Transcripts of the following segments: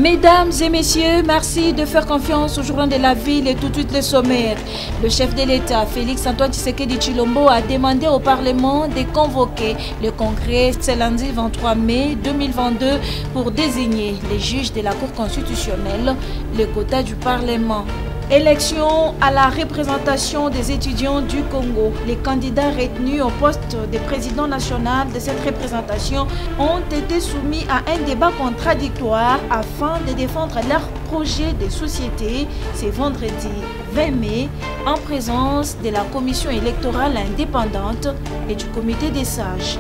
Mesdames et messieurs, merci de faire confiance au journal de la ville et tout de suite les sommaires. Le chef de l'État, Félix-Antoine Tshisekedi Tshilombo, a demandé au Parlement de convoquer le congrès ce lundi 23 mai 2022 pour désigner les juges de la Cour constitutionnelle, le quota du Parlement. Élection à la représentation des étudiants du Congo. Les candidats retenus au poste de président national de cette représentation ont été soumis à un débat contradictoire afin de défendre leur projet de société ce vendredi 20 mai en présence de la commission électorale indépendante et du comité des sages.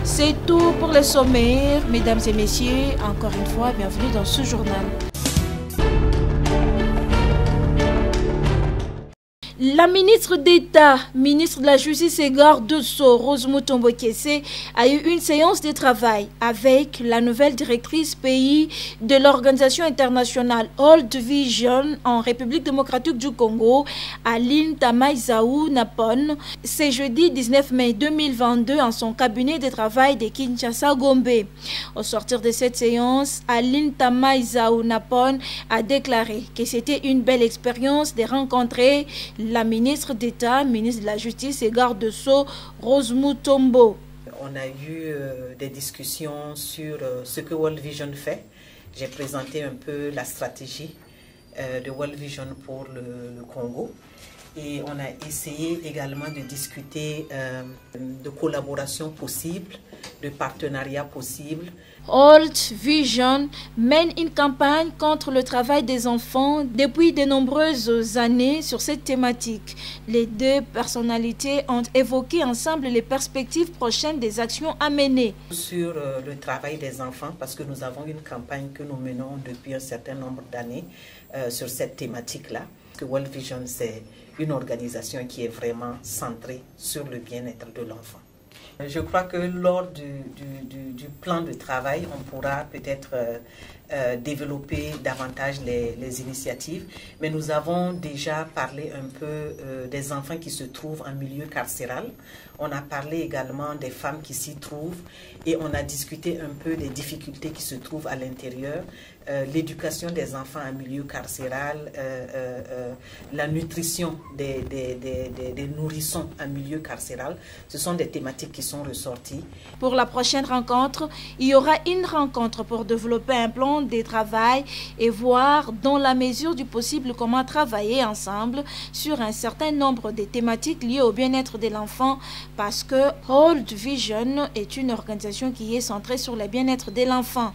C'est tout pour les sommaires. Mesdames et messieurs, encore une fois, bienvenue dans ce journal. La ministre d'État, ministre de la Justice et garde de Sceaux, Rose Mutombo Kese, a eu une séance de travail avec la nouvelle directrice pays de l'organisation internationale World Vision en République démocratique du Congo, Aline Tamaïzaou Napon, ce jeudi 19 mai 2022 en son cabinet de travail de Kinshasa Gombe. Au sortir de cette séance, Aline Tamaïzaou Napon a déclaré que c'était une belle expérience de rencontrer la ministre d'État, ministre de la Justice et garde de Sceaux, Rose Mutombo. On a eu des discussions sur ce que World Vision fait. J'ai présenté un peu la stratégie de World Vision pour le Congo. Et on a essayé également de discuter de collaboration possible, de partenariat possible. World Vision mène une campagne contre le travail des enfants depuis de nombreuses années sur cette thématique. Les deux personnalités ont évoqué ensemble les perspectives prochaines des actions à mener. Sur le travail des enfants, parce que nous avons une campagne que nous menons depuis un certain nombre d'années sur cette thématique-là. World Vision, c'est une organisation qui est vraiment centrée sur le bien-être de l'enfant. Je crois que lors du plan de travail, on pourra peut-être développer davantage les initiatives, mais nous avons déjà parlé un peu des enfants qui se trouvent en milieu carcéral. On a parlé également des femmes qui s'y trouvent et on a discuté un peu des difficultés qui se trouvent à l'intérieur, l'éducation des enfants en milieu carcéral, la nutrition des nourrissons en milieu carcéral. Ce sont des thématiques qui sont ressorties. Pour la prochaine rencontre, il y aura une rencontre pour développer un plan de travail et voir dans la mesure du possible comment travailler ensemble sur un certain nombre de thématiques liées au bien-être de l'enfant parce que World Vision est une organisation qui est centrée sur le bien-être de l'enfant.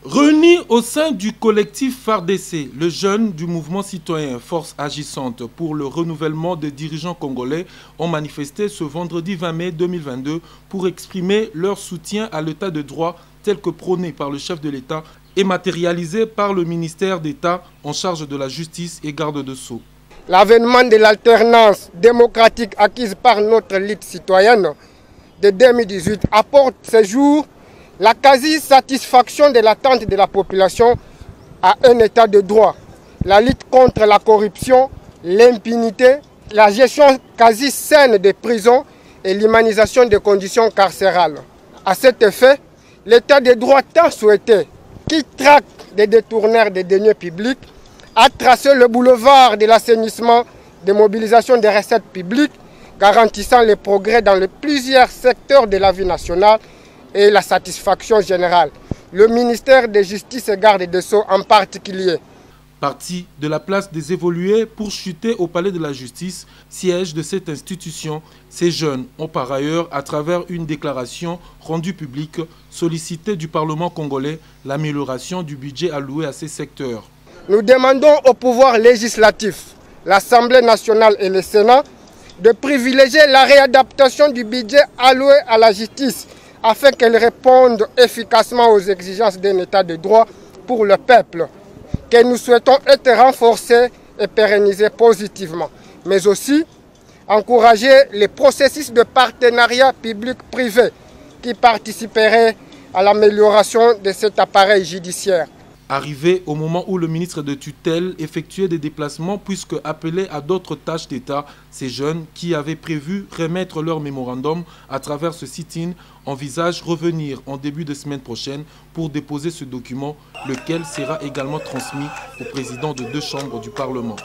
Réunis au sein du collectif FARDC, le jeune du mouvement citoyen Force agissante pour le renouvellement des dirigeants congolais ont manifesté ce vendredi 20 mai 2022 pour exprimer leur soutien à l'état de droit tel que prôné par le chef de l'État et matérialisé par le ministère d'État en charge de la justice et garde de Sceaux. L'avènement de l'alternance démocratique acquise par notre lutte citoyenne de 2018 apporte ce jour la quasi-satisfaction de l'attente de la population à un état de droit, la lutte contre la corruption, l'impunité, la gestion quasi saine des prisons et l'humanisation des conditions carcérales. À cet effet, l'état de droit tant souhaité, qui traque des détourneurs des deniers publics, a tracé le boulevard de l'assainissement, des mobilisations des recettes publiques, garantissant les progrès dans plusieurs secteurs de la vie nationale et la satisfaction générale. Le ministère de Justice et Garde des Sceaux en particulier. Parti de la place des évolués pour chuter au palais de la justice, siège de cette institution, ces jeunes ont par ailleurs, à travers une déclaration rendue publique, sollicité du Parlement congolais l'amélioration du budget alloué à ces secteurs. Nous demandons au pouvoir législatif, l'Assemblée nationale et le Sénat, de privilégier la réadaptation du budget alloué à la justice afin qu'elle réponde efficacement aux exigences d'un état de droit pour le peuple, que nous souhaitons être renforcés et pérennisés positivement, mais aussi encourager les processus de partenariat public-privé qui participeraient à l'amélioration de cet appareil judiciaire. Arrivé au moment où le ministre de tutelle effectuait des déplacements puisque appelé à d'autres tâches d'État, ces jeunes qui avaient prévu remettre leur mémorandum à travers ce sit-in envisagent revenir en début de semaine prochaine pour déposer ce document, lequel sera également transmis au président de 2 chambres du Parlement.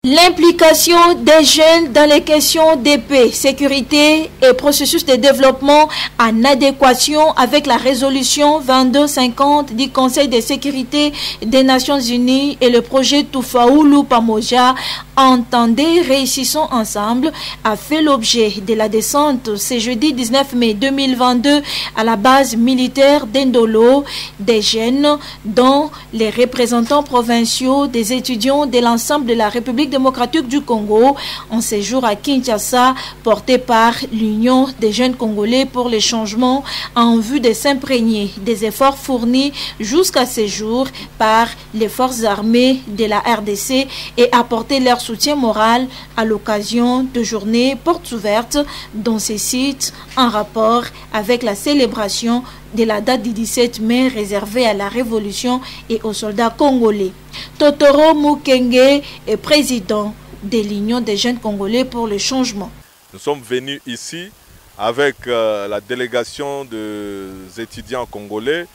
L'implication des jeunes dans les questions de paix, sécurité et processus de développement en adéquation avec la résolution 2250 du Conseil de sécurité des Nations Unies et le projet Tufaulu Pamoja, entendez réussissons ensemble, a fait l'objet de la descente ce jeudi 19 mai 2022 à la base militaire d'Endolo, des jeunes dont les représentants provinciaux des étudiants de l'ensemble de la République démocratique du Congo en séjour à Kinshasa, porté par l'Union des jeunes Congolais pour les changements en vue de s'imprégner des efforts fournis jusqu'à ce jour par les forces armées de la RDC et apporter leur soutien moral à l'occasion de journées portes ouvertes dans ces sites en rapport avec la célébration de la date du 17 mai réservée à la Révolution et aux soldats congolais. Totoro Mukenge est président de l'Union des jeunes Congolais pour le changement. Nous sommes venus ici avec la délégation des étudiants congolais,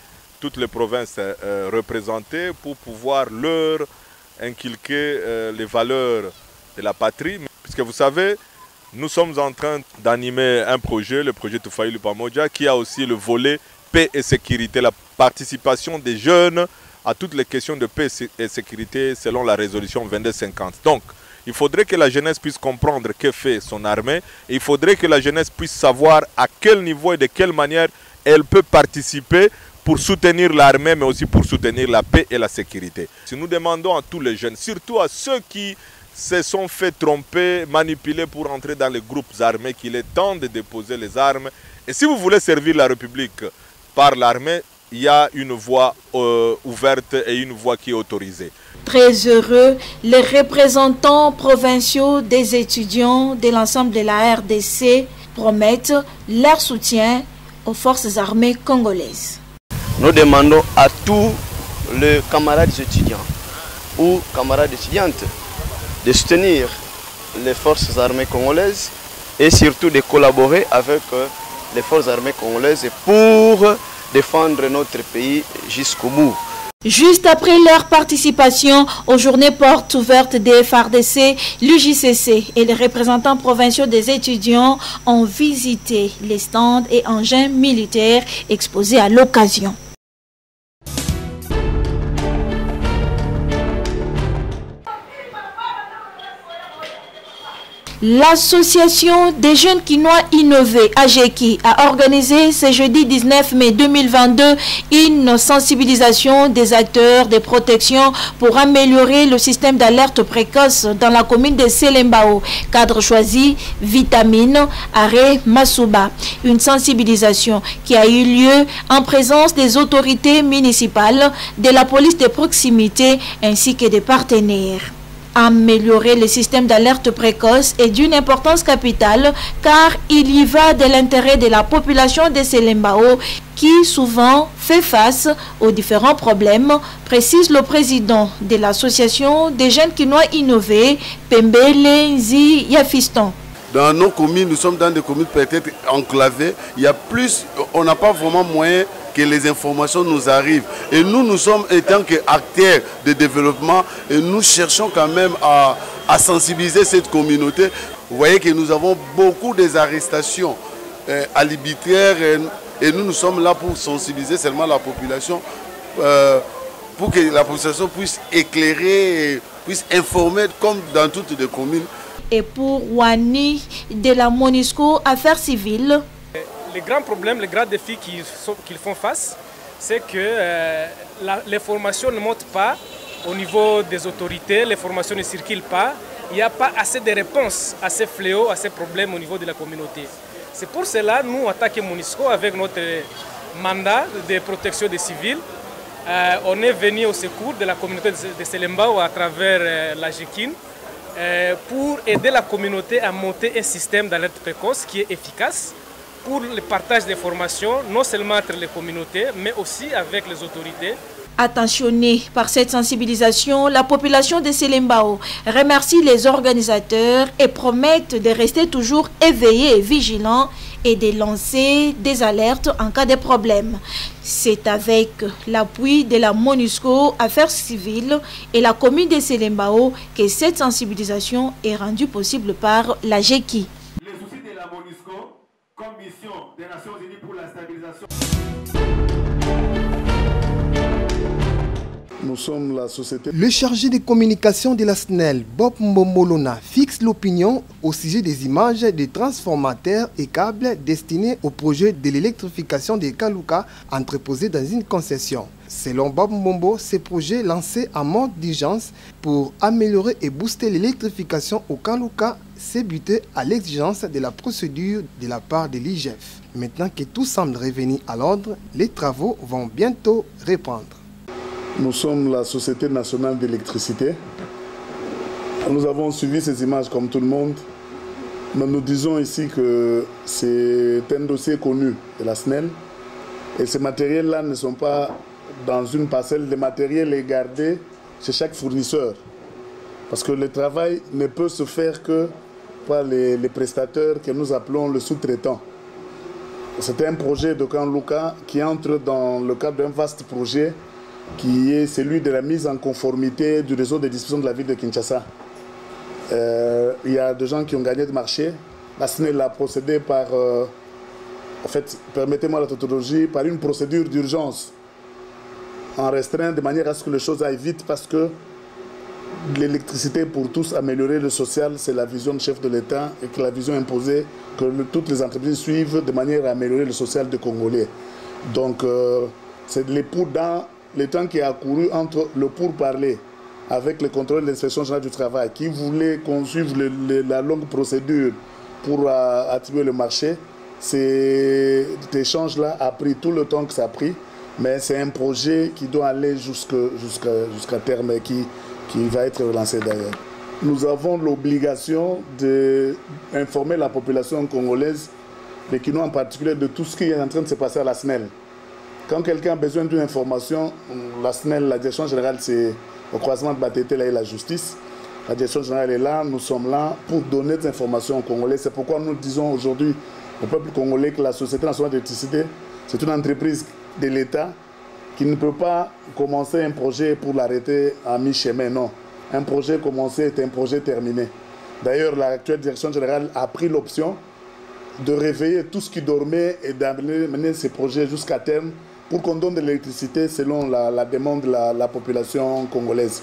toutes les provinces représentées, pour pouvoir leur inculquer les valeurs de la patrie. Puisque vous savez, nous sommes en train d'animer un projet, le projet Tufaulu Pamoja, qui a aussi le volet paix et sécurité, la participation des jeunes à toutes les questions de paix et sécurité selon la résolution 2250. Donc, il faudrait que la jeunesse puisse comprendre que fait son armée et il faudrait que la jeunesse puisse savoir à quel niveau et de quelle manière elle peut participer pour soutenir l'armée, mais aussi pour soutenir la paix et la sécurité. Si nous demandons à tous les jeunes, surtout à ceux qui se sont fait tromper, manipuler pour entrer dans les groupes armés, qu'il est temps de déposer les armes. Et si vous voulez servir la République par l'armée, il y a une voie ouverte et une voie qui est autorisée. Très heureux, les représentants provinciaux des étudiants de l'ensemble de la RDC promettent leur soutien aux forces armées congolaises. Nous demandons à tous les camarades étudiants ou camarades étudiantes de soutenir les forces armées congolaises et surtout de collaborer avec les forces armées congolaises pour défendre notre pays jusqu'au bout. Juste après leur participation aux journées portes ouvertes des FARDC, l'UJCC et les représentants provinciaux des étudiants ont visité les stands et engins militaires exposés à l'occasion. L'association des jeunes Kinois innovés, AGEKI, a organisé ce jeudi 19 mai 2022 une sensibilisation des acteurs de protection pour améliorer le système d'alerte précoce dans la commune de Selembao. Cadre choisi, Vitamine, Arrêt Masuba. Une sensibilisation qui a eu lieu en présence des autorités municipales, de la police de proximité ainsi que des partenaires. Améliorer le système d'alerte précoce est d'une importance capitale car il y va de l'intérêt de la population de Selembao qui souvent fait face aux différents problèmes, précise le président de l'association des jeunes Kinois innovés, Pembele Nzi Yafiston. Dans nos communes, nous sommes dans des communes peut-être enclavées, on n'a pas vraiment moyen que les informations nous arrivent. Et nous sommes étant qu'acteurs de développement et nous cherchons quand même à sensibiliser cette communauté. Vous voyez que nous avons beaucoup d'arrestations arbitraires et nous sommes là pour sensibiliser seulement la population pour que la population puisse éclairer, puisse informer comme dans toutes les communes. Et pour Wani de la MONUSCO Affaires civiles, les grands problèmes, les grands défis qu'ils font face, c'est que les formations ne montent pas au niveau des autorités, les formations ne circulent pas, il n'y a pas assez de réponses à ces fléaux, à ces problèmes au niveau de la communauté. C'est pour cela que nous, en tant que MONUSCO, avec notre mandat de protection des civils, on est venu au secours de la communauté de Selembao à travers la GEKIN pour aider la communauté à monter un système d'alerte précoce qui est efficace pour le partage des formations, non seulement entre les communautés, mais aussi avec les autorités. Attentionnée par cette sensibilisation, la population de Selembao remercie les organisateurs et promettent de rester toujours éveillés et vigilants et de lancer des alertes en cas de problème. C'est avec l'appui de la MONUSCO Affaires civiles et la commune de Selembao que cette sensibilisation est rendue possible par la GEKI. Les soucis de la MONUSCO, comme mission des Nations Unies pour la stabilisation. Nous sommes la société. Le chargé de communication de la SNEL, Bob Mbomolona, fixe l'opinion au sujet des images des transformateurs et câbles destinés au projet de l'électrification des Kaluka entreposés dans une concession. Selon Bob Mbombo, ces projets lancés en mode d'urgence pour améliorer et booster l'électrification au Kaluka s'est buté à l'exigence de la procédure de la part de l'IGF. Maintenant que tout semble revenir à l'ordre, les travaux vont bientôt reprendre. Nous sommes la Société nationale d'électricité. Nous avons suivi ces images comme tout le monde. Mais nous disons ici que c'est un dossier connu de la SNEL. Et ces matériels-là ne sont pas dans une parcelle. Le matériel est gardé chez chaque fournisseur. Parce que le travail ne peut se faire que par les prestataires que nous appelons le sous-traitant. C'est un projet de Kanluka qui entre dans le cadre d'un vaste projet qui est celui de la mise en conformité du réseau de distribution de la ville de Kinshasa. Il y a des gens qui ont gagné de marché. La SNEL a procédé par, en fait, permettez-moi la tautologie, par une procédure d'urgence en restreint de manière à ce que les choses aillent vite parce que l'électricité pour tous, améliorer le social, c'est la vision du chef de l'État et que la vision imposée que toutes les entreprises suivent de manière à améliorer le social des Congolais. Donc, c'est l'époux dans le temps qui a couru entre le pourparler avec le contrôle de l'inspection générale du travail qui voulait qu'on suive la longue procédure pour attribuer le marché. Cet échange-là a pris tout le temps que ça a pris, mais c'est un projet qui doit aller jusqu'à terme et qui va être relancé d'ailleurs. Nous avons l'obligation d'informer la population congolaise, les Kinois en particulier, de tout ce qui est en train de se passer à la SNEL. Quand quelqu'un a besoin d'une information, la SNEL, la direction générale, c'est au croisement de Batété là, et la justice. La direction générale est là, nous sommes là pour donner des informations aux Congolais. C'est pourquoi nous disons aujourd'hui au peuple congolais que la Société nationale d'électricité, c'est une entreprise de l'État qui ne peut pas commencer un projet pour l'arrêter à mi-chemin, non. Un projet commencé est un projet terminé. D'ailleurs, l'actuelle direction générale a pris l'option de réveiller tout ce qui dormait et d'amener ces projets jusqu'à terme pour qu'on donne de l'électricité selon la demande de la population congolaise.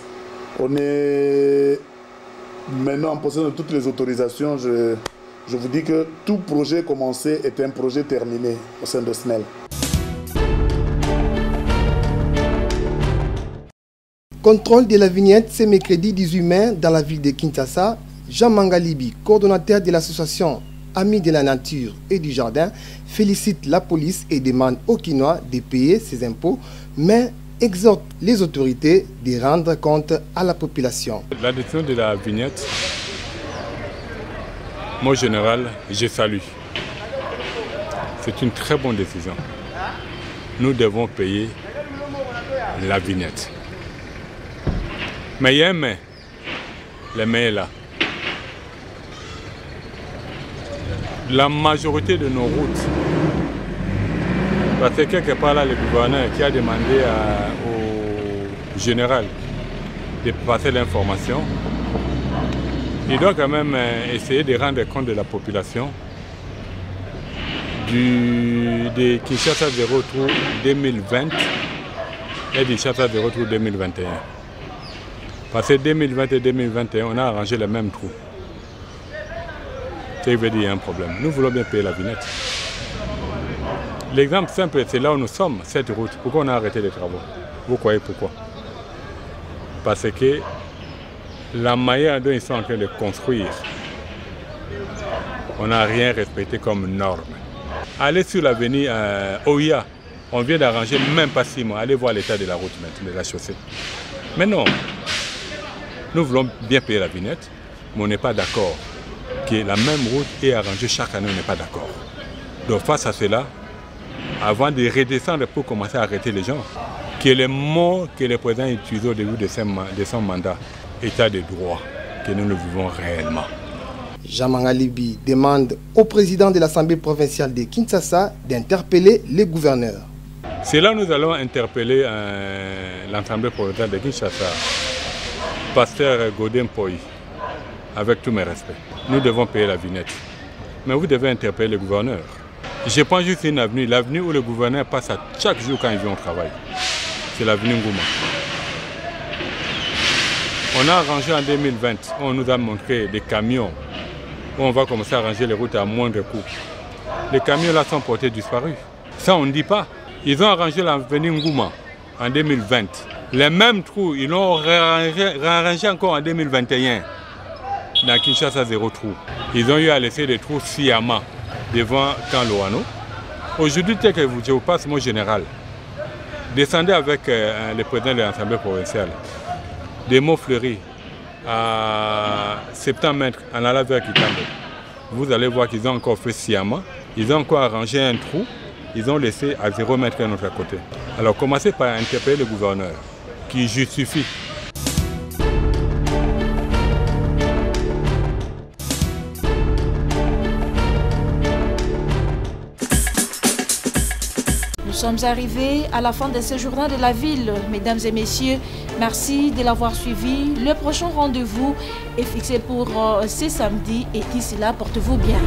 On est maintenant en possession de toutes les autorisations. Je vous dis que tout projet commencé est un projet terminé au sein de SNEL. Contrôle de la vignette ce mercredi 18 mai dans la ville de Kinshasa. Jean Mangalibi, coordonnateur de l'association Amis de la Nature et du Jardin, félicite la police et demande aux Kinois de payer ses impôts, mais exhorte les autorités de rendre compte à la population. La décision de la vignette, moi, en général, je salue. C'est une très bonne décision. Nous devons payer la vignette. Mais il y a un mais. Le mais est là. La majorité de nos routes, parce que quelque part là, le gouverneur qui a demandé au général de passer l'information, il doit quand même essayer de rendre compte de la population de Kinshasa de retour 2020 et de Kinshasa de retour 2021. Parce que 2020 et 2021, on a arrangé le même trou. Ça veut dire qu'il y a un problème. Nous voulons bien payer la vignette. L'exemple simple, c'est là où nous sommes, cette route. Pourquoi on a arrêté les travaux? Vous croyez pourquoi? Parce que la manière dont ils sont en train de construire, on n'a rien respecté comme norme. Allez sur l'avenue Oya, on vient d'arranger même pas 6 mois. Allez voir l'état de la route maintenant, de la chaussée. Mais non, nous voulons bien payer la vignette, mais on n'est pas d'accord que la même route est arrangée chaque année, on n'est pas d'accord. Donc face à cela, avant de redescendre pour commencer à arrêter les gens, que les mots que le président utilisait au début de son mandat, état de droit, que nous le vivons réellement. Jean Mangalibi demande au président de l'Assemblée provinciale de Kinshasa d'interpeller les gouverneurs. C'est là que nous allons interpeller l'Assemblée provinciale de Kinshasa, pasteur Godin Poi, avec tous mes respects. Nous devons payer la vignette. Mais vous devez interpeller les gouverneurs. Je prends juste une avenue, l'avenue où le gouverneur passe à chaque jour quand il vient au travail. C'est l'avenue Ngouma. On a arrangé en 2020, on nous a montré des camions où on va commencer à arranger les routes à moindre coût. Les camions là sont portés disparus. Ça on ne dit pas. Ils ont arrangé l'avenue Ngouma en 2020. Les mêmes trous, ils l'ont réarrangé encore en 2021. Dans Kinshasa, 0 trou. Ils ont eu à laisser des trous sciemment devant Camp Loano. Aujourd'hui, tel que je vous passe mon général, descendez avec le président de l'Assemblée provinciale, des mots fleuris à 70 mètres en allant vers Kitambo. Vous allez voir qu'ils ont encore fait sciemment. Ils ont encore arrangé un trou. Ils ont laissé à 0 mètre à notre côté. Alors commencez par interpeller le gouverneur qui justifie. Nous sommes arrivés à la fin de ce journal de la ville. Mesdames et messieurs, merci de l'avoir suivi. Le prochain rendez-vous est fixé pour ce samedi et d'ici là, portez-vous bien.